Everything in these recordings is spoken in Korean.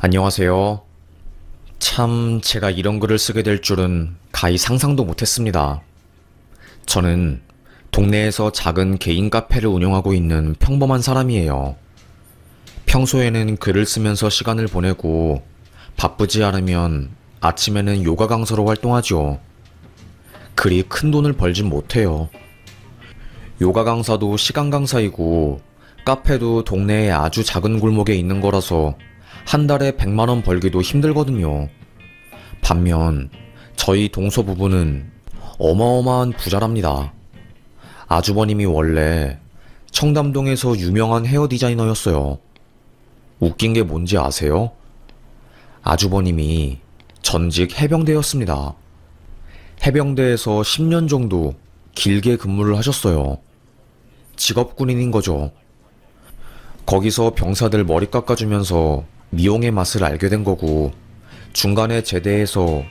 안녕하세요. 참, 제가 이런 글을 쓰게 될 줄은 가히 상상도 못했습니다. 저는 동네에서 작은 개인 카페를 운영하고 있는 평범한 사람이에요. 평소에는 글을 쓰면서 시간을 보내고 바쁘지 않으면 아침에는 요가 강사로 활동하죠. 그리 큰 돈을 벌진 못해요. 요가 강사도 시간 강사이고 카페도 동네의 아주 작은 골목에 있는 거라서 한 달에 100만원 벌기도 힘들거든요. 반면 저희 동서 부부는 어마어마한 부자랍니다. 아주버님이 원래 청담동에서 유명한 헤어 디자이너였어요. 웃긴 게 뭔지 아세요? 아주버님이 전직 해병대였습니다. 해병대에서 10년 정도 길게 근무를 하셨어요. 직업군인인 거죠. 거기서 병사들 머리 깎아주면서 미용의 맛을 알게 된 거고, 중간에 제대해서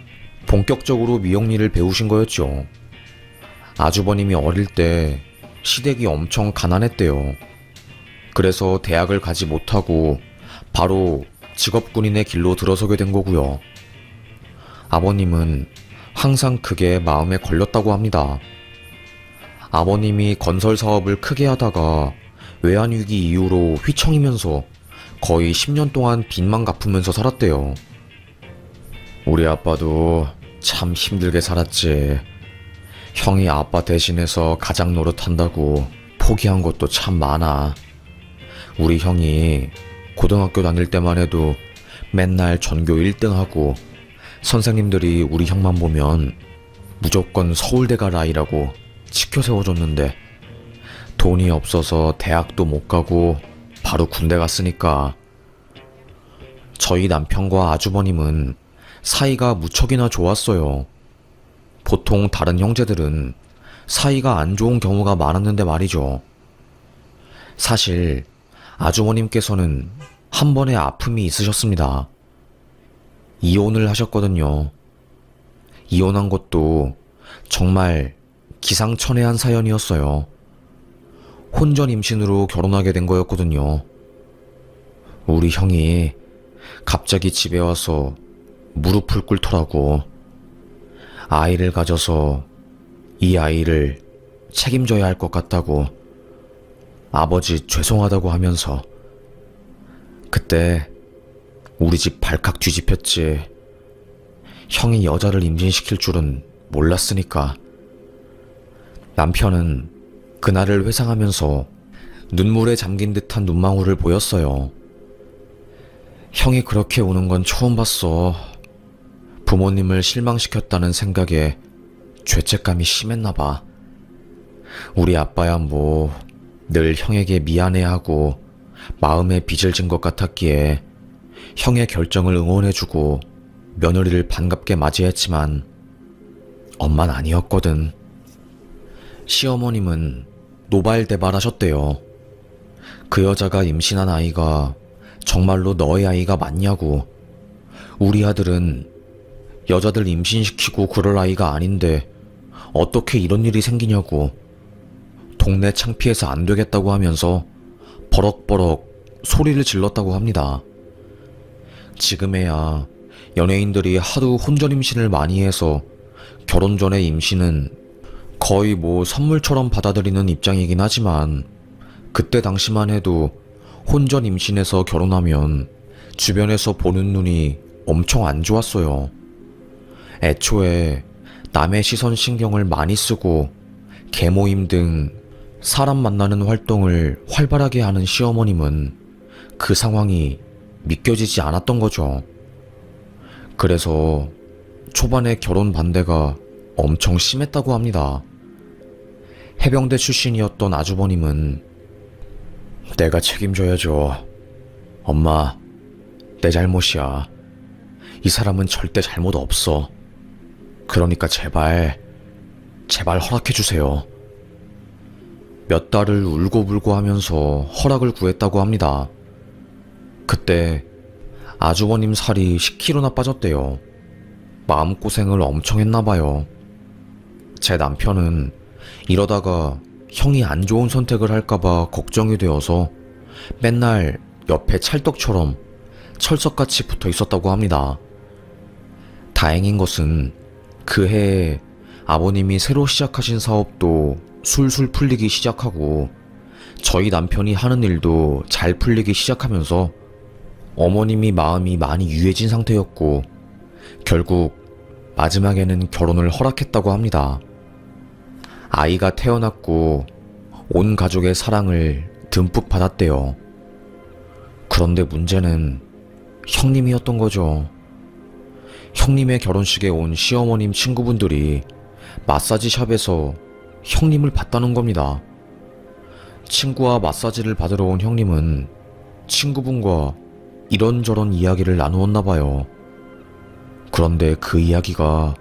본격적으로 미용 일을 배우신 거였죠. 아주버님이 어릴 때 시댁이 엄청 가난했대요. 그래서 대학을 가지 못하고 바로 직업군인의 길로 들어서게 된 거고요. 아버님은 항상 그게 마음에 걸렸다고 합니다. 아버님이 건설 사업을 크게 하다가 외환위기 이후로 휘청이면서 거의 10년 동안 빚만 갚으면서 살았대요. 우리 아빠도 참 힘들게 살았지. 형이 아빠 대신해서 가장 노릇한다고 포기한 것도 참 많아. 우리 형이 고등학교 다닐 때만 해도 맨날 전교 1등하고 선생님들이 우리 형만 보면 무조건 서울대 가라 아이라고 치켜 세워줬는데 돈이 없어서 대학도 못 가고 바로 군대 갔으니까. 저희 남편과 아주버님은 사이가 무척이나 좋았어요. 보통 다른 형제들은 사이가 안 좋은 경우가 많았는데 말이죠. 사실 아주버님께서는 한 번의 아픔이 있으셨습니다. 이혼을 하셨거든요. 이혼한 것도 정말 기상천외한 사연이었어요. 혼전 임신으로 결혼하게 된 거였거든요. 우리 형이 갑자기 집에 와서 무릎을 꿇더라고. 아이를 가져서 이 아이를 책임져야 할 것 같다고, 아버지 죄송하다고 하면서. 그때 우리 집 발칵 뒤집혔지. 형이 여자를 임신시킬 줄은 몰랐으니까. 남편은 그날을 회상하면서 눈물에 잠긴 듯한 눈망울을 보였어요. 형이 그렇게 우는 건 처음 봤어. 부모님을 실망시켰다는 생각에 죄책감이 심했나 봐. 우리 아빠야 뭐 늘 형에게 미안해하고 마음에 빚을 진 것 같았기에 형의 결정을 응원해주고 며느리를 반갑게 맞이했지만 엄만 아니었거든. 시어머님은 노발대발하셨대요. 그 여자가 임신한 아이가 정말로 너의 아이가 맞냐고. 우리 아들은 여자들 임신시키고 그럴 아이가 아닌데 어떻게 이런 일이 생기냐고. 동네 창피해서 안 되겠다고 하면서 버럭버럭 소리를 질렀다고 합니다. 지금에야 연예인들이 하도 혼전 임신을 많이 해서 결혼 전에 임신은 거의 뭐 선물처럼 받아들이는 입장이긴 하지만, 그때 당시만 해도 혼전 임신해서 결혼하면 주변에서 보는 눈이 엄청 안 좋았어요. 애초에 남의 시선 신경을 많이 쓰고 계모임 등 사람 만나는 활동을 활발하게 하는 시어머님은 그 상황이 믿겨지지 않았던 거죠. 그래서 초반에 결혼 반대가 엄청 심했다고 합니다. 해병대 출신이었던 아주버님은 내가 책임져야죠. 엄마, 내 잘못이야. 이 사람은 절대 잘못 없어. 그러니까 제발 허락해주세요. 몇 달을 울고불고 하면서 허락을 구했다고 합니다. 그때 아주버님 살이 10kg나 빠졌대요. 마음고생을 엄청 했나봐요. 제 남편은 이러다가 형이 안 좋은 선택을 할까봐 걱정이 되어서 맨날 옆에 찰떡처럼 철석같이 붙어 있었다고 합니다. 다행인 것은 그 해에 아버님이 새로 시작하신 사업도 술술 풀리기 시작하고 저희 남편이 하는 일도 잘 풀리기 시작하면서 어머님이 마음이 많이 유해진 상태였고 결국 마지막에는 결혼을 허락했다고 합니다. 아이가 태어났고 온 가족의 사랑을 듬뿍 받았대요. 그런데 문제는 형님이었던 거죠. 형님의 결혼식에 온 시어머님 친구분들이 마사지 샵에서 형님을 봤다는 겁니다. 친구와 마사지를 받으러 온 형님은 친구분과 이런저런 이야기를 나누었나 봐요. 그런데 그 이야기가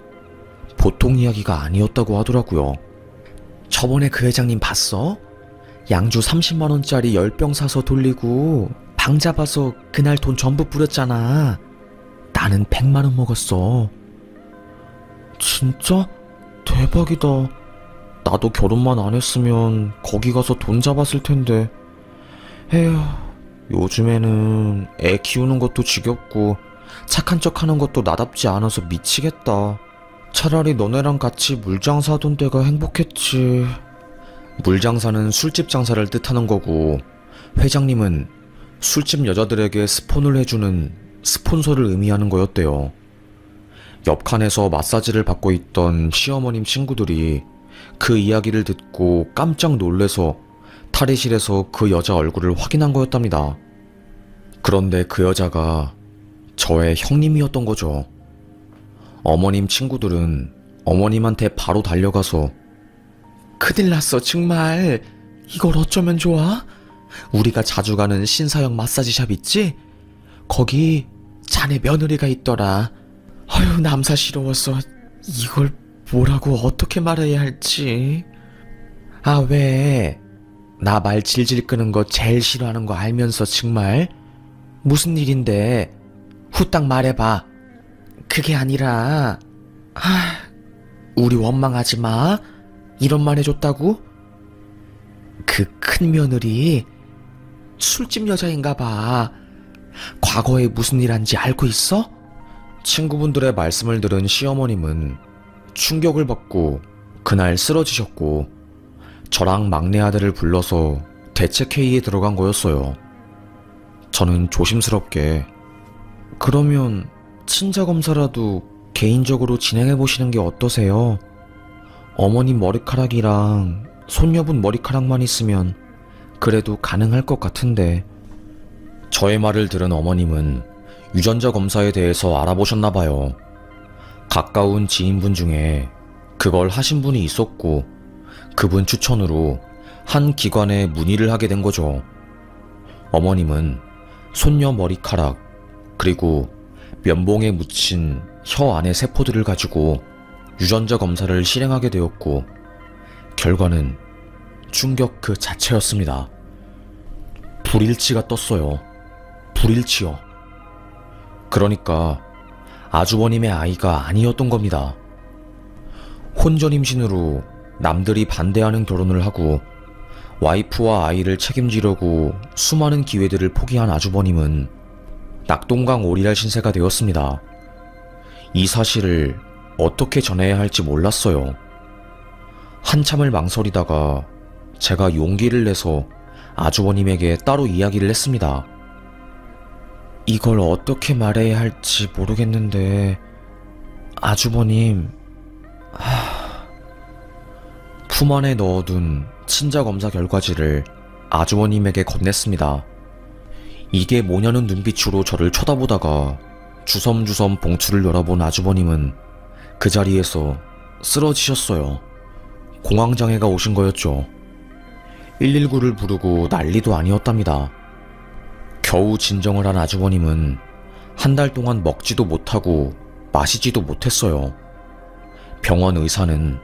보통 이야기가 아니었다고 하더라고요. 저번에 그 회장님 봤어? 양주 30만원짜리 10병 사서 돌리고 방 잡아서 그날 돈 전부 뿌렸잖아. 나는 100만원 먹었어. 진짜? 대박이다. 나도 결혼만 안 했으면 거기 가서 돈 잡았을 텐데. 에휴, 요즘에는 애 키우는 것도 지겹고 착한 척 하는 것도 나답지 않아서 미치겠다. 차라리 너네랑 같이 물장사 하던 때가 행복했지. 물장사는 술집 장사를 뜻하는 거고 회장님은 술집 여자들에게 스폰을 해주는 스폰서를 의미하는 거였대요. 옆칸에서 마사지를 받고 있던 시어머님 친구들이 그 이야기를 듣고 깜짝 놀래서 탈의실에서 그 여자 얼굴을 확인한 거였답니다. 그런데 그 여자가 저의 형님이었던 거죠. 어머님 친구들은 어머님한테 바로 달려가서 큰일 났어 정말. 이걸 어쩌면 좋아? 우리가 자주 가는 신사역 마사지샵 있지? 거기 자네 며느리가 있더라. 아유 남사스러워서 이걸 뭐라고 어떻게 말해야 할지. 아 왜? 나 말 질질 끄는 거 제일 싫어하는 거 알면서 정말? 무슨 일인데? 후딱 말해봐. 그게 아니라 우리 원망하지 마. 이런 말 해줬다고? 그 큰 며느리 술집 여자인가 봐. 과거에 무슨 일 한지 알고 있어? 친구분들의 말씀을 들은 시어머님은 충격을 받고 그날 쓰러지셨고 저랑 막내 아들을 불러서 대책회의에 들어간 거였어요. 저는 조심스럽게 그러면 친자검사라도 개인적으로 진행해보시는 게 어떠세요? 어머님 머리카락이랑 손녀분 머리카락만 있으면 그래도 가능할 것 같은데. 저의 말을 들은 어머님은 유전자 검사에 대해서 알아보셨나봐요. 가까운 지인분 중에 그걸 하신 분이 있었고 그분 추천으로 한 기관에 문의를 하게 된 거죠. 어머님은 손녀 머리카락 그리고 면봉에 묻힌 혀 안의 세포들을 가지고 유전자 검사를 실행하게 되었고 결과는 충격 그 자체였습니다. 불일치가 떴어요. 불일치요. 그러니까 아주버님의 아이가 아니었던 겁니다. 혼전 임신으로 남들이 반대하는 결혼을 하고 와이프와 아이를 책임지려고 수많은 기회들을 포기한 아주버님은 낙동강 오리알 신세가 되었습니다. 이 사실을 어떻게 전해야 할지 몰랐어요. 한참을 망설이다가 제가 용기를 내서 아주버님에게 따로 이야기를 했습니다. 이걸 어떻게 말해야 할지 모르겠는데 아주버님, 품 안에 넣어둔 친자검사 결과지를 아주버님에게 건넸습니다. 이게 뭐냐는 눈빛으로 저를 쳐다보다가 주섬주섬 봉투를 열어본 아주버님은 그 자리에서 쓰러지셨어요. 공황장애가 오신 거였죠. 119를 부르고 난리도 아니었답니다. 겨우 진정을 한 아주버님은 한 달 동안 먹지도 못하고 마시지도 못했어요. 병원 의사는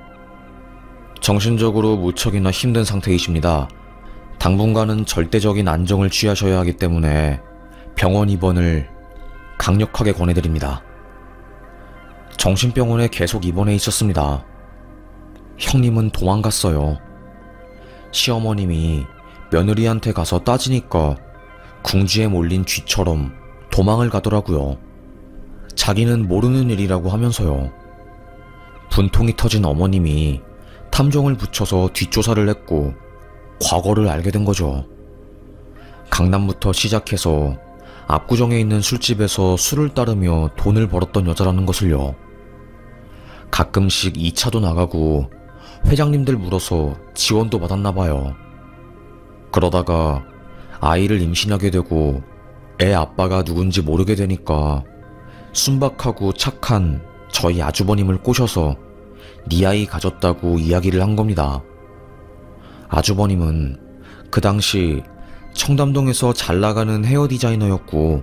정신적으로 무척이나 힘든 상태이십니다. 당분간은 절대적인 안정을 취하셔야 하기 때문에 병원 입원을 강력하게 권해드립니다. 정신병원에 계속 입원해 있었습니다. 형님은 도망갔어요. 시어머님이 며느리한테 가서 따지니까 궁지에 몰린 쥐처럼 도망을 가더라고요. 자기는 모르는 일이라고 하면서요. 분통이 터진 어머님이 탐정을 붙여서 뒷조사를 했고 과거를 알게 된 거죠. 강남부터 시작해서 압구정에 있는 술집에서 술을 따르며 돈을 벌었던 여자라는 것을요. 가끔씩 2차도 나가고 회장님들 물어서 지원도 받았나 봐요. 그러다가 아이를 임신하게 되고 애 아빠가 누군지 모르게 되니까 순박하고 착한 저희 아주버님을 꼬셔서 네 아이 가졌다고 이야기를 한 겁니다. 아주버님은 그 당시 청담동에서 잘 나가는 헤어 디자이너였고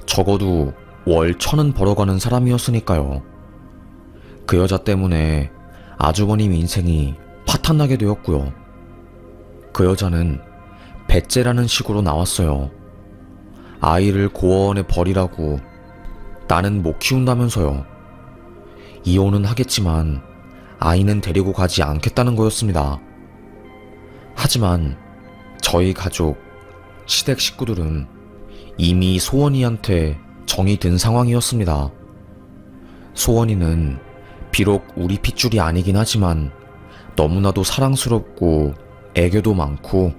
적어도 월 1,000은 벌어가는 사람이었으니까요. 그 여자 때문에 아주버님 인생이 파탄나게 되었고요. 그 여자는 배째라는 식으로 나왔어요. 아이를 고아원에 버리라고 나는 못 키운다면서요. 이혼은 하겠지만 아이는 데리고 가지 않겠다는 거였습니다. 하지만 저희 가족, 시댁 식구들은 이미 소원이한테 정이 든 상황이었습니다. 소원이는 비록 우리 핏줄이 아니긴 하지만 너무나도 사랑스럽고 애교도 많고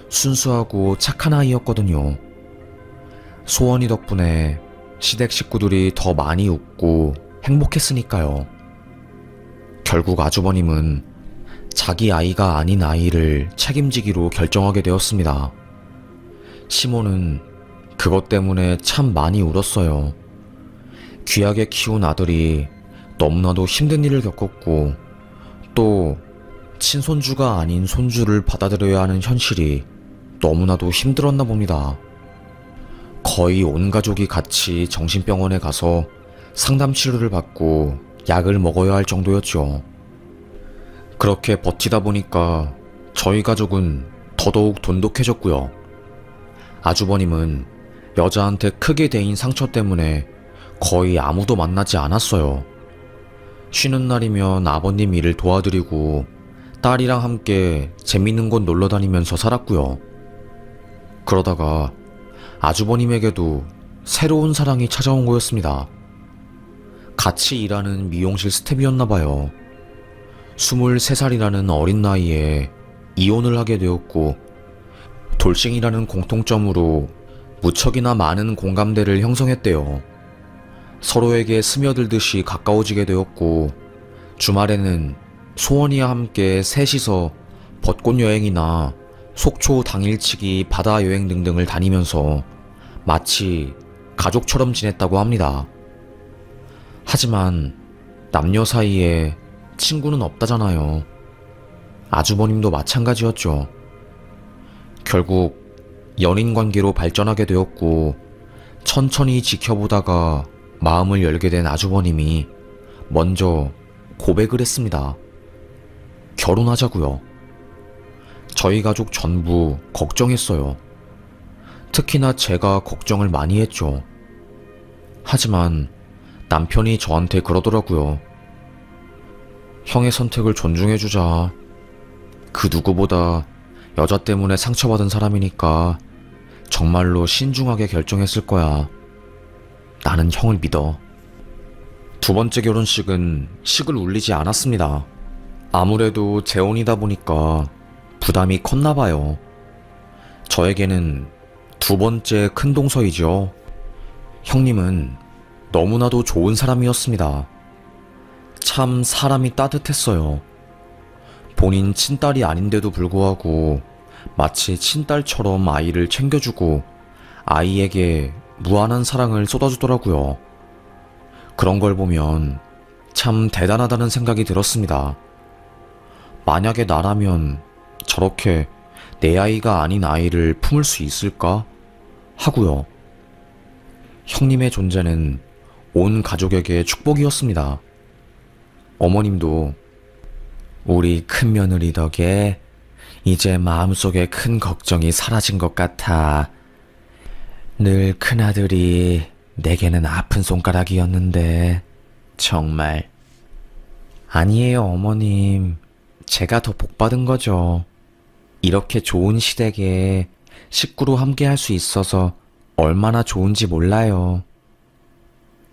순수하고 착한 아이였거든요. 소원이 덕분에 시댁 식구들이 더 많이 웃고 행복했으니까요. 결국 아주버님은 자기 아이가 아닌 아이를 책임지기로 결정하게 되었습니다. 시모는 그것 때문에 참 많이 울었어요. 귀하게 키운 아들이 너무나도 힘든 일을 겪었고 또 친손주가 아닌 손주를 받아들여야 하는 현실이 너무나도 힘들었나 봅니다. 거의 온 가족이 같이 정신병원에 가서 상담 치료를 받고 약을 먹어야 할 정도였죠. 그렇게 버티다 보니까 저희 가족은 더더욱 돈독해졌고요. 아주버님은 여자한테 크게 데인 상처 때문에 거의 아무도 만나지 않았어요. 쉬는 날이면 아버님 일을 도와드리고 딸이랑 함께 재밌는 곳 놀러 다니면서 살았고요. 그러다가 아주버님에게도 새로운 사랑이 찾아온 거였습니다. 같이 일하는 미용실 스텝이었나봐요. 23살이라는 어린 나이에 이혼을 하게 되었고 돌싱이라는 공통점으로 무척이나 많은 공감대를 형성했대요. 서로에게 스며들듯이 가까워지게 되었고 주말에는 소원이와 함께 셋이서 벚꽃 여행이나 속초 당일치기 바다 여행 등등을 다니면서 마치 가족처럼 지냈다고 합니다. 하지만 남녀 사이에 친구는 없다잖아요. 아주버님도 마찬가지였죠. 결국 연인 관계로 발전하게 되었고 천천히 지켜보다가 마음을 열게 된 아주버님이 먼저 고백을 했습니다. 결혼하자고요. 저희 가족 전부 걱정했어요. 특히나 제가 걱정을 많이 했죠. 하지만 남편이 저한테 그러더라고요. 형의 선택을 존중해주자. 그 누구보다 여자 때문에 상처받은 사람이니까 정말로 신중하게 결정했을 거야. 나는 형을 믿어. 두 번째 결혼식은 식을 울리지 않았습니다. 아무래도 재혼이다 보니까 부담이 컸나 봐요. 저에게는 두 번째 큰 동서이죠. 형님은 너무나도 좋은 사람이었습니다. 참 사람이 따뜻했어요. 본인 친딸이 아닌데도 불구하고 마치 친딸처럼 아이를 챙겨주고 아이에게 무한한 사랑을 쏟아주더라고요. 그런 걸 보면 참 대단하다는 생각이 들었습니다. 만약에 나라면 저렇게 내 아이가 아닌 아이를 품을 수 있을까? 하고요. 형님의 존재는 온 가족에게 축복이었습니다. 어머님도 우리 큰며느리 덕에 이제 마음속에 큰 걱정이 사라진 것 같아. 늘 큰아들이 내게는 아픈 손가락이었는데 정말. 아니에요, 어머님. 제가 더 복받은 거죠. 이렇게 좋은 시댁에 식구로 함께 할 수 있어서 얼마나 좋은지 몰라요.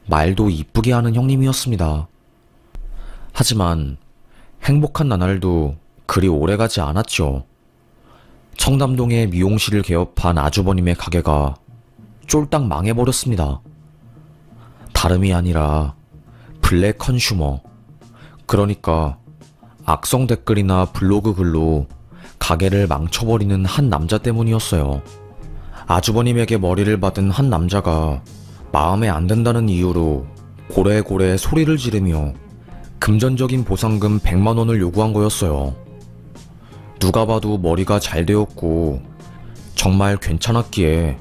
말도 이쁘게 하는 형님이었습니다. 하지만 행복한 나날도 그리 오래가지 않았죠. 청담동의 미용실을 개업한 아주버님의 가게가 쫄딱 망해버렸습니다. 다름이 아니라 블랙 컨슈머, 그러니까 악성 댓글이나 블로그 글로 가게를 망쳐버리는 한 남자 때문이었어요. 아주버님에게 머리를 받은 한 남자가 마음에 안 든다는 이유로 고래고래 소리를 지르며 금전적인 보상금 100만 원을 요구한 거였어요. 누가 봐도 머리가 잘 되었고 정말 괜찮았기에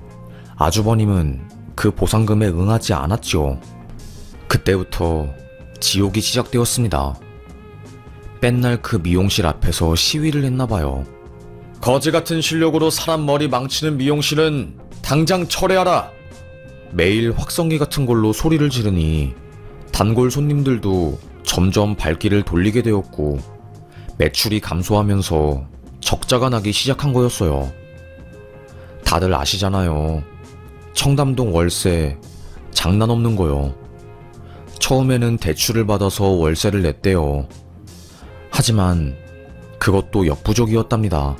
아주버님은 그 보상금에 응하지 않았죠. 그때부터 지옥이 시작되었습니다. 맨날 그 미용실 앞에서 시위를 했나봐요. 거지 같은 실력으로 사람 머리 망치는 미용실은 당장 철회하라! 매일 확성기 같은 걸로 소리를 지르니 단골 손님들도 점점 발길을 돌리게 되었고 매출이 감소하면서 적자가 나기 시작한 거였어요. 다들 아시잖아요. 청담동 월세 장난 없는 거요. 처음에는 대출을 받아서 월세를 냈대요. 하지만 그것도 역부족이었답니다.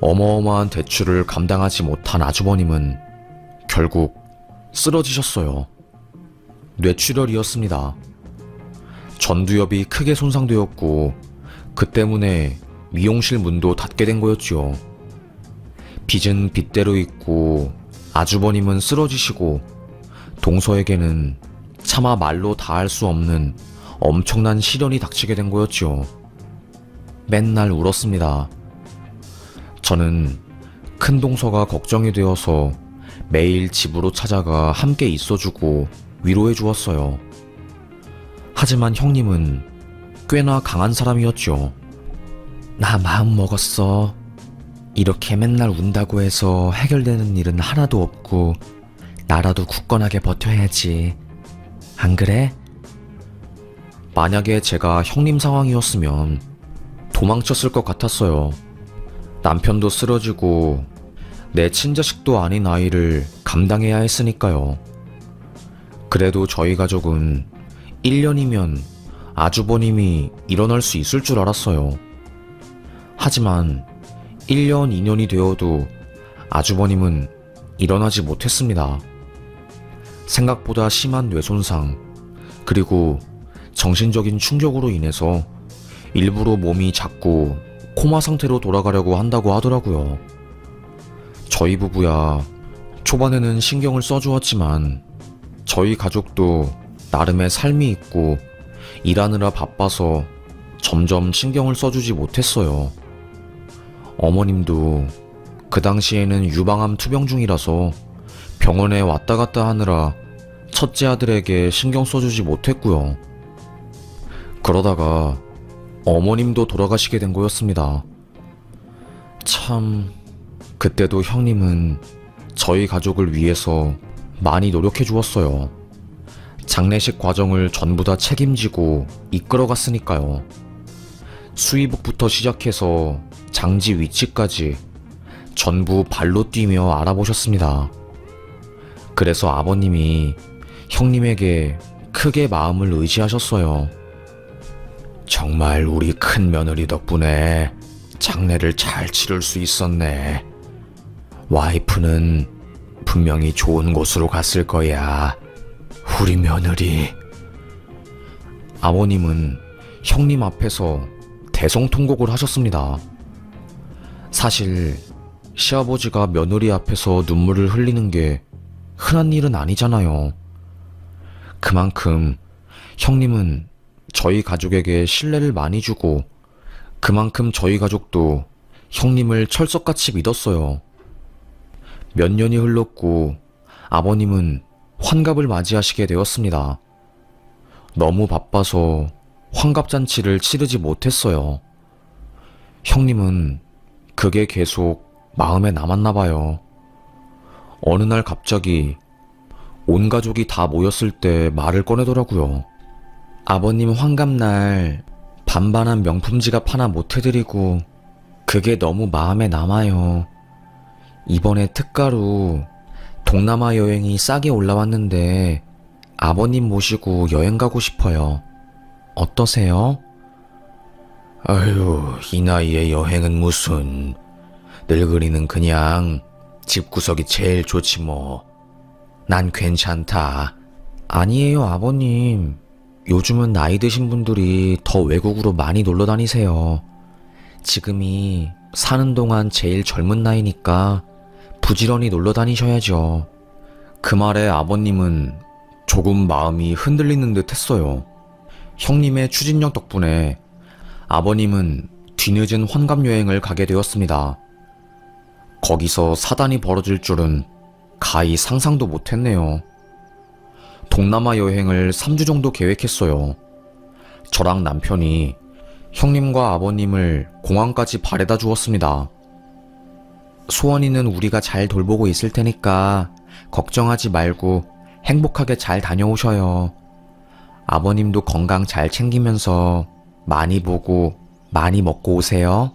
어마어마한 대출을 감당하지 못한 아주버님은 결국 쓰러지셨어요. 뇌출혈이었습니다. 전두엽이 크게 손상되었고 그 때문에 미용실 문도 닫게 된 거였죠. 빚은 빚대로 있고 아주버님은 쓰러지시고 동서에게는 차마 말로 다 할 수 없는 엄청난 시련이 닥치게 된 거였죠. 맨날 울었습니다. 저는 큰 동서가 걱정이 되어서 매일 집으로 찾아가 함께 있어주고 위로해 주었어요. 하지만 형님은 꽤나 강한 사람이었죠. 나 마음 먹었어. 이렇게 맨날 운다고 해서 해결되는 일은 하나도 없고 나라도 굳건하게 버텨야지. 안 그래? 만약에 제가 형님 상황이었으면 도망쳤을 것 같았어요. 남편도 쓰러지고 내 친자식도 아닌 아이를 감당해야 했으니까요. 그래도 저희 가족은 1년이면 아주버님이 일어날 수 있을 줄 알았어요. 하지만 1년, 2년이 되어도 아주버님은 일어나지 못했습니다. 생각보다 심한 뇌손상, 그리고 정신적인 충격으로 인해서 일부러 몸이 자꾸 코마 상태로 돌아가려고 한다고 하더라고요. 저희 부부야 초반에는 신경을 써주었지만 저희 가족도 나름의 삶이 있고 일하느라 바빠서 점점 신경을 써주지 못했어요. 어머님도 그 당시에는 유방암 투병 중이라서 병원에 왔다 갔다 하느라 첫째 아들에게 신경 써주지 못했고요. 그러다가 어머님도 돌아가시게 된 거였습니다. 참, 그때도 형님은 저희 가족을 위해서 많이 노력해 주었어요. 장례식 과정을 전부 다 책임지고 이끌어 갔으니까요. 수의복부터 시작해서 장지 위치까지 전부 발로 뛰며 알아보셨습니다. 그래서 아버님이 형님에게 크게 마음을 의지하셨어요. 정말 우리 큰 며느리 덕분에 장례를 잘 치를 수 있었네. 와이프는 분명히 좋은 곳으로 갔을 거야. 우리 며느리. 아버님은 형님 앞에서 대성통곡을 하셨습니다. 사실 시아버지가 며느리 앞에서 눈물을 흘리는 게 흔한 일은 아니잖아요. 그만큼 형님은 저희 가족에게 신뢰를 많이 주고 그만큼 저희 가족도 형님을 철석같이 믿었어요. 몇 년이 흘렀고 아버님은 환갑을 맞이하시게 되었습니다. 너무 바빠서 환갑잔치를 치르지 못했어요. 형님은 그게 계속 마음에 남았나 봐요. 어느 날 갑자기 온 가족이 다 모였을 때 말을 꺼내더라고요. 아버님 환갑날 반반한 명품 지갑 하나 못 해드리고 그게 너무 마음에 남아요. 이번에 특가로 동남아 여행이 싸게 올라왔는데 아버님 모시고 여행 가고 싶어요. 어떠세요? 아유, 이 나이에 여행은 무슨. 늙은이는 그냥 집구석이 제일 좋지 뭐. 난 괜찮다. 아니에요, 아버님. 요즘은 나이 드신 분들이 더 외국으로 많이 놀러 다니세요. 지금이 사는 동안 제일 젊은 나이니까 부지런히 놀러 다니셔야죠. 그 말에 아버님은 조금 마음이 흔들리는 듯 했어요. 형님의 추진력 덕분에 아버님은 뒤늦은 환갑 여행을 가게 되었습니다. 거기서 사단이 벌어질 줄은 가히 상상도 못했네요. 동남아 여행을 3주 정도 계획했어요. 저랑 남편이 형님과 아버님을 공항까지 바래다 주었습니다. 소원이는 우리가 잘 돌보고 있을 테니까 걱정하지 말고 행복하게 잘 다녀오셔요. 아버님도 건강 잘 챙기면서 많이 보고 많이 먹고 오세요.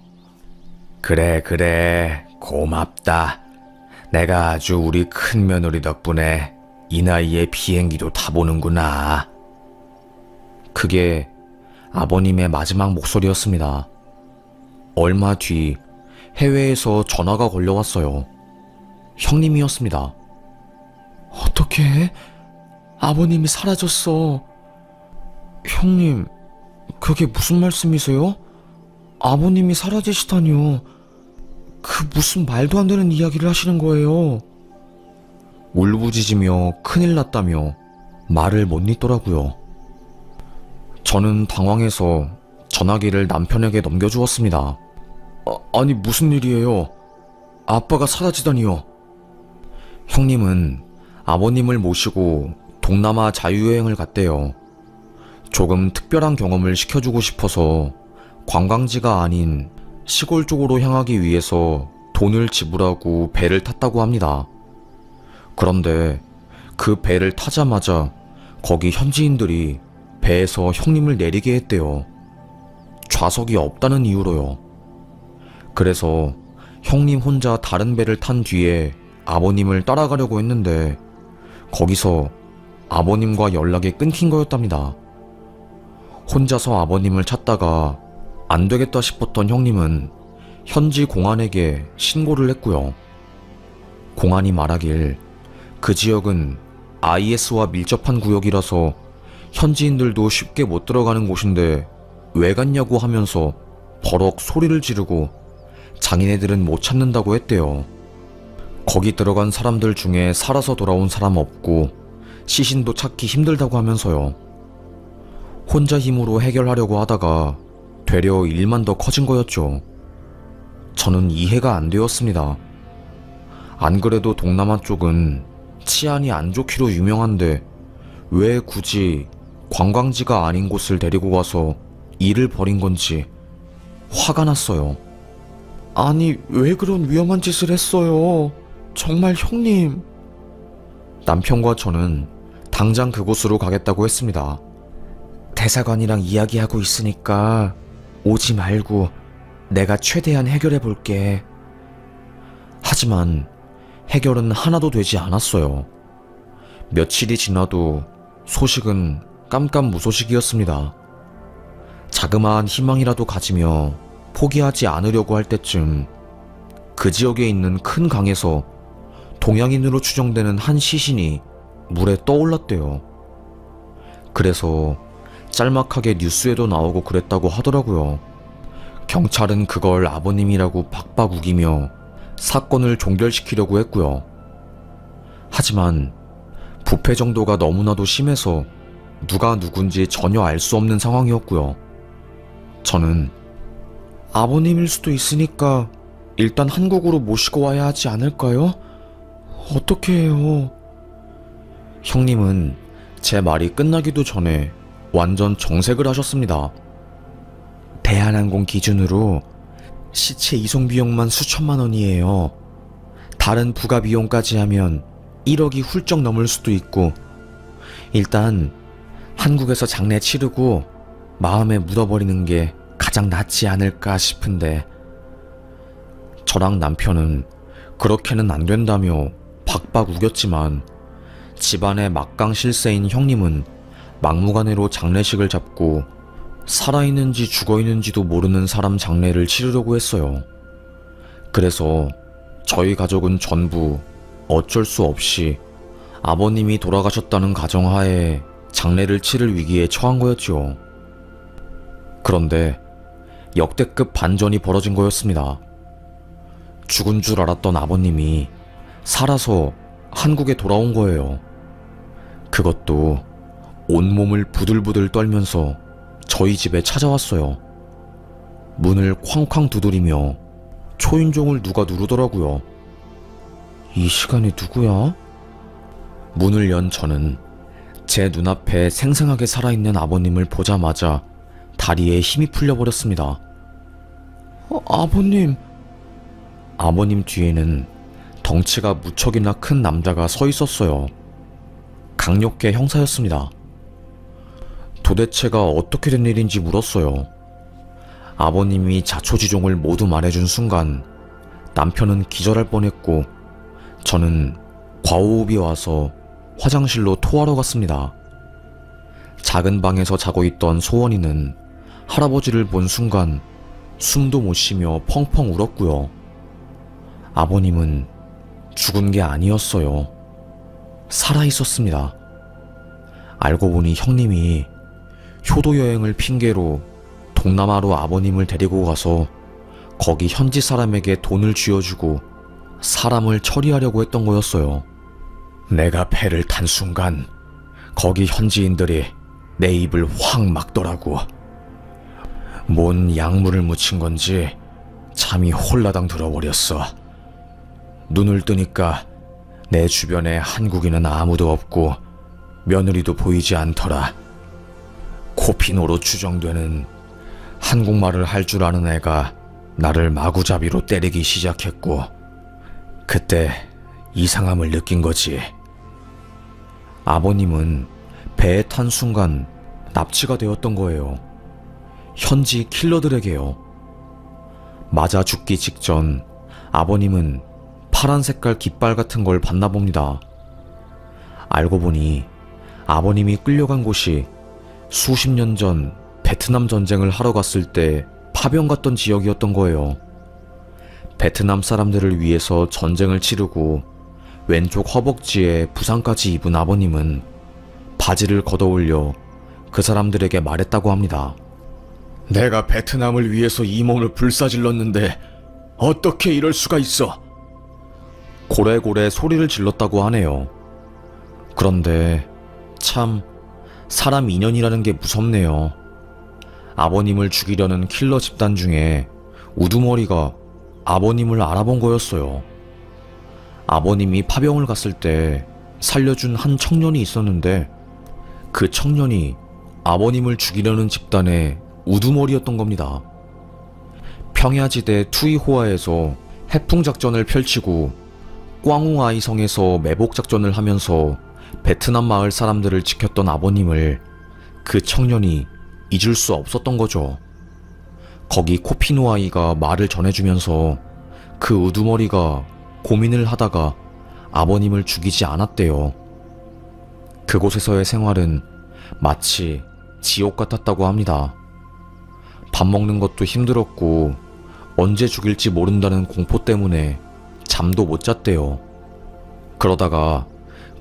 그래, 고맙다. 내가 아주 우리 큰며느리 덕분에 이 나이에 비행기도 타보는구나. 그게 아버님의 마지막 목소리였습니다. 얼마 뒤 해외에서 전화가 걸려왔어요. 형님이었습니다. 어떡해? 아버님이 사라졌어. 형님, 그게 무슨 말씀이세요? 아버님이 사라지시다니요. 그 무슨 말도 안 되는 이야기를 하시는 거예요. 울부짖으며 큰일 났다며 말을 못 잇더라고요. 저는 당황해서 전화기를 남편에게 넘겨주었습니다. 아니 무슨 일이에요? 아빠가 사라지다니요. 형님은 아버님을 모시고 동남아 자유여행을 갔대요. 조금 특별한 경험을 시켜주고 싶어서 관광지가 아닌 시골 쪽으로 향하기 위해서 돈을 지불하고 배를 탔다고 합니다. 그런데 그 배를 타자마자 거기 현지인들이 배에서 형님을 내리게 했대요. 좌석이 없다는 이유로요. 그래서 형님 혼자 다른 배를 탄 뒤에 아버님을 따라가려고 했는데 거기서 아버님과 연락이 끊긴 거였답니다. 혼자서 아버님을 찾다가 안 되겠다 싶었던 형님은 현지 공안에게 신고를 했고요. 공안이 말하길 그 지역은 IS와 밀접한 구역이라서 현지인들도 쉽게 못 들어가는 곳인데 왜 갔냐고 하면서 버럭 소리를 지르고 장인애들은 못 찾는다고 했대요. 거기 들어간 사람들 중에 살아서 돌아온 사람 없고 시신도 찾기 힘들다고 하면서요. 혼자 힘으로 해결하려고 하다가 되려 일만 더 커진 거였죠. 저는 이해가 안 되었습니다. 안 그래도 동남아 쪽은 치안이 안 좋기로 유명한데 왜 굳이 관광지가 아닌 곳을 데리고 가서 일을 벌인 건지 화가 났어요. 아니 왜 그런 위험한 짓을 했어요? 정말 형님. 남편과 저는 당장 그곳으로 가겠다고 했습니다. 대사관이랑 이야기하고 있으니까 오지 말고 내가 최대한 해결해 볼게. 하지만 해결은 하나도 되지 않았어요. 며칠이 지나도 소식은 깜깜무소식이었습니다. 자그마한 희망이라도 가지며 포기하지 않으려고 할 때쯤 그 지역에 있는 큰 강에서 동양인으로 추정되는 한 시신이 물에 떠올랐대요. 그래서 짤막하게 뉴스에도 나오고 그랬다고 하더라고요. 경찰은 그걸 아버님이라고 박박 우기며 사건을 종결시키려고 했고요. 하지만 부패 정도가 너무나도 심해서 누가 누군지 전혀 알 수 없는 상황이었고요. 저는 아버님일 수도 있으니까 일단 한국으로 모시고 와야 하지 않을까요? 어떻게 해요? 형님은 제 말이 끝나기도 전에 완전 정색을 하셨습니다. 대한항공 기준으로 시체 이송 비용만 수천만 원이에요. 다른 부가 비용까지 하면 1억이 훌쩍 넘을 수도 있고 일단 한국에서 장례 치르고 마음에 묻어버리는 게 가장 낫지 않을까 싶은데 저랑 남편은 그렇게는 안 된다며 박박 우겼지만 집안의 막강 실세인 형님은 막무가내로 장례식을 잡고 살아있는지 죽어있는지도 모르는 사람 장례를 치르려고 했어요. 그래서 저희 가족은 전부 어쩔 수 없이 아버님이 돌아가셨다는 가정하에 장례를 치를 위기에 처한 거였지요. 그런데 역대급 반전이 벌어진 거였습니다. 죽은 줄 알았던 아버님이 살아서 한국에 돌아온 거예요. 그것도 온몸을 부들부들 떨면서 저희 집에 찾아왔어요. 문을 쾅쾅 두드리며 초인종을 누가 누르더라고요. 이 시간에 누구야? 문을 연 저는 제 눈앞에 생생하게 살아있는 아버님을 보자마자 다리에 힘이 풀려버렸습니다. 아버님! 아버님 뒤에는 덩치가 무척이나 큰 남자가 서 있었어요. 강력계 형사였습니다. 도대체가 어떻게 된 일인지 물었어요. 아버님이 자초지종을 모두 말해준 순간 남편은 기절할 뻔했고 저는 과호흡이 와서 화장실로 토하러 갔습니다. 작은 방에서 자고 있던 소원이는 할아버지를 본 순간 숨도 못 쉬며 펑펑 울었고요. 아버님은 죽은 게 아니었어요. 살아있었습니다. 알고 보니 형님이 효도 여행을 핑계로 동남아로 아버님을 데리고 가서 거기 현지 사람에게 돈을 쥐어주고 사람을 처리하려고 했던 거였어요. 내가 배를 탄 순간 거기 현지인들이 내 입을 확 막더라고. 뭔 약물을 묻힌 건지 잠이 홀라당 들어버렸어. 눈을 뜨니까 내 주변에 한국인은 아무도 없고 며느리도 보이지 않더라. 코피노로 추정되는 한국말을 할 줄 아는 애가 나를 마구잡이로 때리기 시작했고 그때 이상함을 느낀 거지. 아버님은 배에 탄 순간 납치가 되었던 거예요. 현지 킬러들에게요. 맞아 죽기 직전 아버님은 파란 색깔 깃발 같은 걸 봤나 봅니다. 알고 보니 아버님이 끌려간 곳이 수십 년 전 베트남 전쟁을 하러 갔을 때 파병 갔던 지역이었던 거예요. 베트남 사람들을 위해서 전쟁을 치르고 왼쪽 허벅지에 부상까지 입은 아버님은 바지를 걷어올려 그 사람들에게 말했다고 합니다. 내가 베트남을 위해서 이 몸을 불사질렀는데 어떻게 이럴 수가 있어? 고래고래 소리를 질렀다고 하네요. 그런데 참 사람 인연이라는 게 무섭네요. 아버님을 죽이려는 킬러 집단 중에 우두머리가 아버님을 알아본 거였어요. 아버님이 파병을 갔을 때 살려준 한 청년이 있었는데 그 청년이 아버님을 죽이려는 집단의 우두머리였던 겁니다. 평야지대 투이호아에서 해풍작전을 펼치고 꽝우아이 성에서 매복작전을 하면서 베트남 마을 사람들을 지켰던 아버님을 그 청년이 잊을 수 없었던 거죠. 거기 코피노아이가 말을 전해주면서 그 우두머리가 고민을 하다가 아버님을 죽이지 않았대요. 그곳에서의 생활은 마치 지옥 같았다고 합니다. 밥 먹는 것도 힘들었고 언제 죽일지 모른다는 공포 때문에 잠도 못 잤대요. 그러다가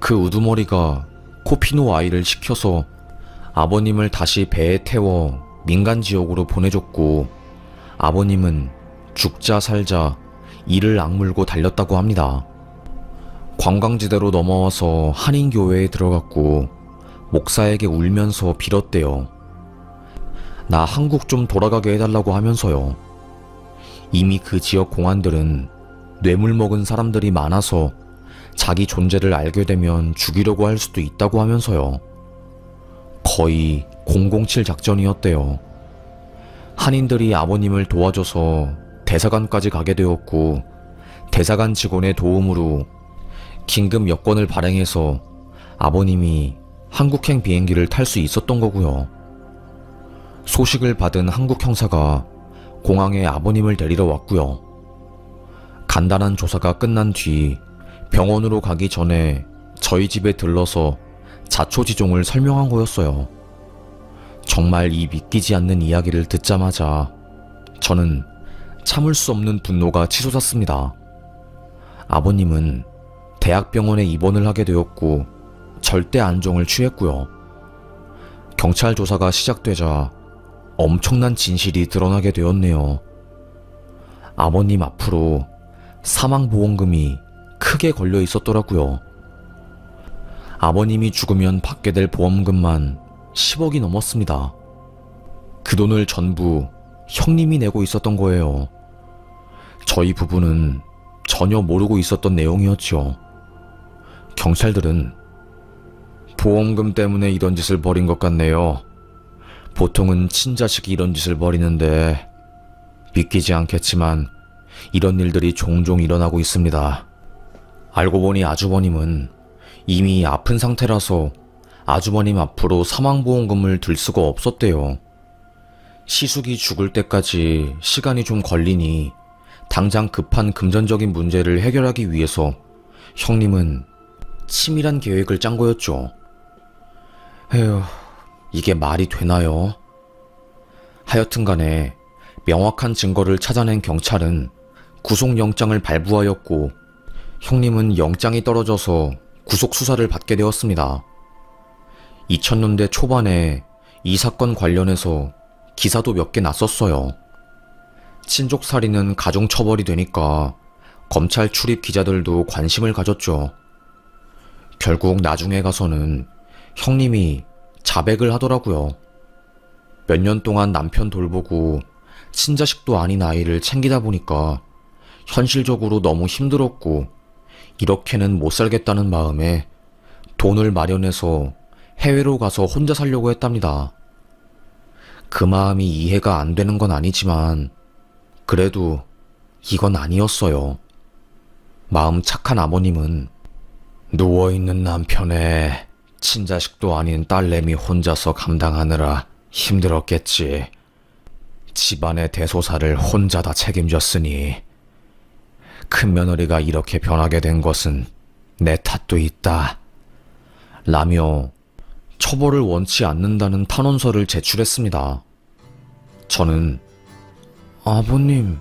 그 우두머리가 코피노 아이를 시켜서 아버님을 다시 배에 태워 민간지옥으로 보내줬고 아버님은 죽자 살자 이를 악물고 달렸다고 합니다. 관광지대로 넘어와서 한인교회에 들어갔고 목사에게 울면서 빌었대요. 나 한국 좀 돌아가게 해달라고 하면서요. 이미 그 지역 공안들은 뇌물 먹은 사람들이 많아서 자기 존재를 알게 되면 죽이려고 할 수도 있다고 하면서요. 거의 007 작전이었대요. 한인들이 아버님을 도와줘서 대사관까지 가게 되었고 대사관 직원의 도움으로 긴급 여권을 발행해서 아버님이 한국행 비행기를 탈 수 있었던 거고요. 소식을 받은 한국 형사가 공항에 아버님을 데리러 왔고요. 간단한 조사가 끝난 뒤 병원으로 가기 전에 저희 집에 들러서 자초지종을 설명한 거였어요. 정말 이 믿기지 않는 이야기를 듣자마자 저는 참을 수 없는 분노가 치솟았습니다. 아버님은 대학병원에 입원을 하게 되었고 절대 안정을 취했고요. 경찰 조사가 시작되자 엄청난 진실이 드러나게 되었네요. 아버님 앞으로 사망보험금이 크게 걸려 있었더라고요. 아버님이 죽으면 받게 될 보험금만 10억이 넘었습니다. 그 돈을 전부 형님이 내고 있었던 거예요. 저희 부부는 전혀 모르고 있었던 내용이었죠. 경찰들은 보험금 때문에 이런 짓을 벌인 것 같네요. 보통은 친자식이 이런 짓을 벌이는데 믿기지 않겠지만 이런 일들이 종종 일어나고 있습니다. 알고 보니 아주버님은 이미 아픈 상태라서 아주버님 앞으로 사망보험금을 들 수가 없었대요. 시숙이 죽을 때까지 시간이 좀 걸리니 당장 급한 금전적인 문제를 해결하기 위해서 형님은 치밀한 계획을 짠 거였죠. 에휴, 이게 말이 되나요? 하여튼 간에 명확한 증거를 찾아낸 경찰은 구속영장을 발부하였고 형님은 영장이 떨어져서 구속수사를 받게 되었습니다. 2000년대 초반에 이 사건 관련해서 기사도 몇 개 났었어요. 친족살인은 가중처벌이 되니까 검찰 출입 기자들도 관심을 가졌죠. 결국 나중에 가서는 형님이 자백을 하더라고요. 몇 년 동안 남편 돌보고 친자식도 아닌 아이를 챙기다 보니까 현실적으로 너무 힘들었고 이렇게는 못 살겠다는 마음에 돈을 마련해서 해외로 가서 혼자 살려고 했답니다. 그 마음이 이해가 안 되는 건 아니지만 그래도 이건 아니었어요. 마음 착한 아버님은 누워있는 남편의 친자식도 아닌 딸내미 혼자서 감당하느라 힘들었겠지. 집안의 대소사를 혼자 다 책임졌으니 큰며느리가 이렇게 변하게 된 것은 내 탓도 있다. 라며 처벌을 원치 않는다는 탄원서를 제출했습니다. 저는 아버님,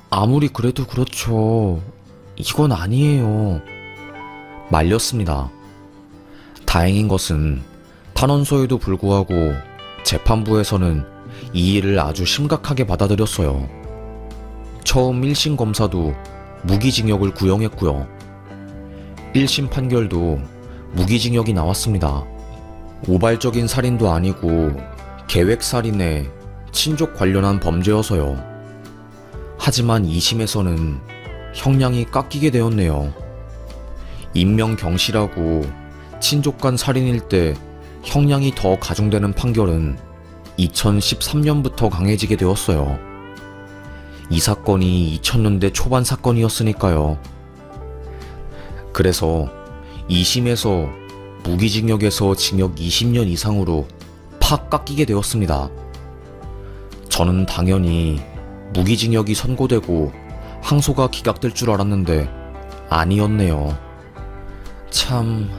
아무리 그래도 그렇죠. 이건 아니에요. 말렸습니다. 다행인 것은 탄원서에도 불구하고 재판부에서는 이 일을 아주 심각하게 받아들였어요. 처음 1심 검사도 무기징역을 구형했고요. 1심 판결도 무기징역이 나왔습니다. 우발적인 살인도 아니고 계획살인에 친족 관련한 범죄여서요. 하지만 2심에서는 형량이 깎이게 되었네요. 인명경시라고 친족 간 살인일 때 형량이 더 가중되는 판결은 2013년부터 강해지게 되었어요. 이 사건이 2000년대 초반 사건이었으니까요. 그래서 2심에서 무기징역에서 징역 20년 이상으로 팍 깎이게 되었습니다. 저는 당연히 무기징역이 선고되고 항소가 기각될 줄 알았는데 아니었네요. 참,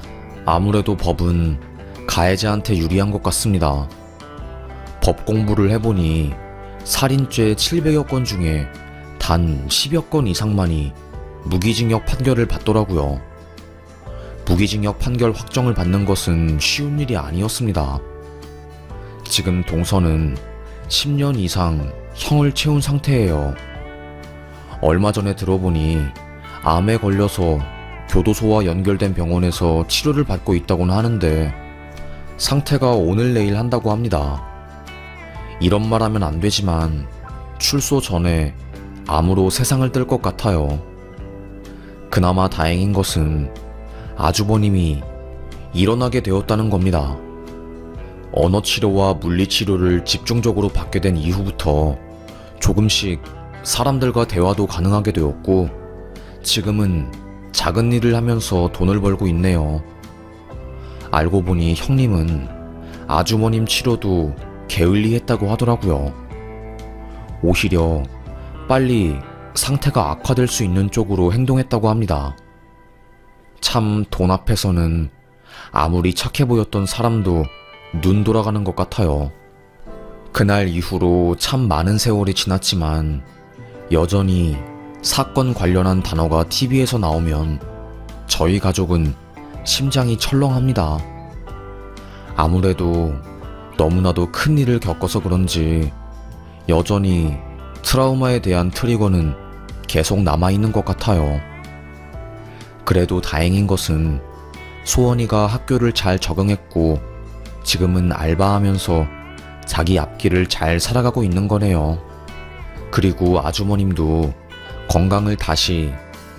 아무래도 법은 가해자한테 유리한 것 같습니다. 법 공부를 해보니 살인죄 700여 건 중에 단 10여 건 이상만이 무기징역 판결을 받더라고요. 무기징역 판결 확정을 받는 것은 쉬운 일이 아니었습니다. 지금 동서는 10년 이상 형을 채운 상태예요. 얼마 전에 들어보니 암에 걸려서 교도소와 연결된 병원에서 치료를 받고 있다고는 하는데 상태가 오늘 내일 한다고 합니다. 이런 말 하면 안 되지만 출소 전에 암으로 세상을 뜰 것 같아요. 그나마 다행인 것은 아주버님이 일어나게 되었다는 겁니다. 언어치료와 물리치료를 집중적으로 받게 된 이후부터 조금씩 사람들과 대화도 가능하게 되었고 지금은 작은 일을 하면서 돈을 벌고 있네요. 알고 보니 형님은 아주머님 치료도 게을리했다고 하더라고요. 오히려 빨리 상태가 악화될 수 있는 쪽으로 행동했다고 합니다. 참 돈 앞에서는 아무리 착해 보였던 사람도 눈 돌아가는 것 같아요. 그날 이후로 참 많은 세월이 지났지만 여전히 사건 관련한 단어가 TV에서 나오면 저희 가족은 심장이 철렁합니다. 아무래도 너무나도 큰 일을 겪어서 그런지 여전히 트라우마에 대한 트리거는 계속 남아있는 것 같아요. 그래도 다행인 것은 소원이가 학교를 잘 적응했고 지금은 알바하면서 자기 앞길을 잘 살아가고 있는 거네요. 그리고 아주머님도 건강을 다시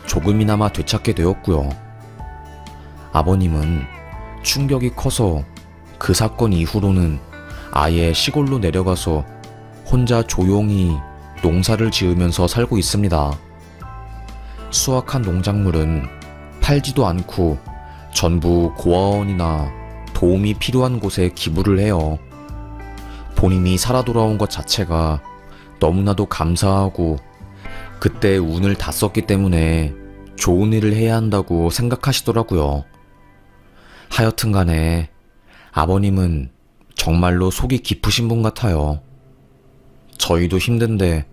조금이나마 되찾게 되었고요. 아버님은 충격이 커서 그 사건 이후로는 아예 시골로 내려가서 혼자 조용히 농사를 지으면서 살고 있습니다. 수확한 농작물은 팔지도 않고 전부 고아원이나 도움이 필요한 곳에 기부를 해요. 본인이 살아 돌아온 것 자체가 너무나도 감사하고 그때 운을 다 썼기 때문에 좋은 일을 해야 한다고 생각하시더라고요. 하여튼 간에 아버님은 정말로 속이 깊으신 분 같아요. 저희도 힘든데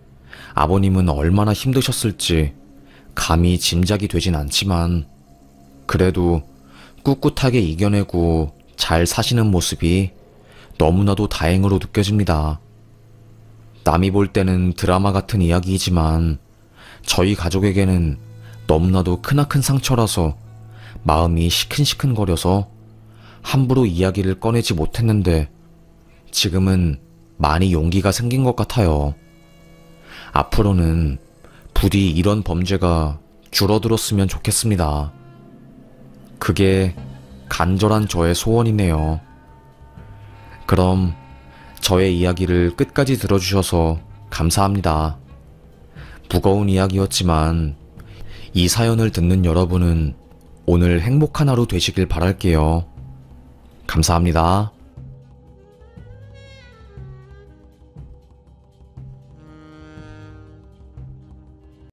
아버님은 얼마나 힘드셨을지 감히 짐작이 되진 않지만 그래도 꿋꿋하게 이겨내고 잘 사시는 모습이 너무나도 다행으로 느껴집니다. 남이 볼 때는 드라마 같은 이야기이지만 저희 가족에게는 너무나도 크나큰 상처라서 마음이 시큰시큰거려서 함부로 이야기를 꺼내지 못했는데 지금은 많이 용기가 생긴 것 같아요. 앞으로는 부디 이런 범죄가 줄어들었으면 좋겠습니다. 그게 간절한 저의 소원이네요. 그럼 저의 이야기를 끝까지 들어주셔서 감사합니다. 무거운 이야기였지만 이 사연을 듣는 여러분은 오늘 행복한 하루 되시길 바랄게요. 감사합니다.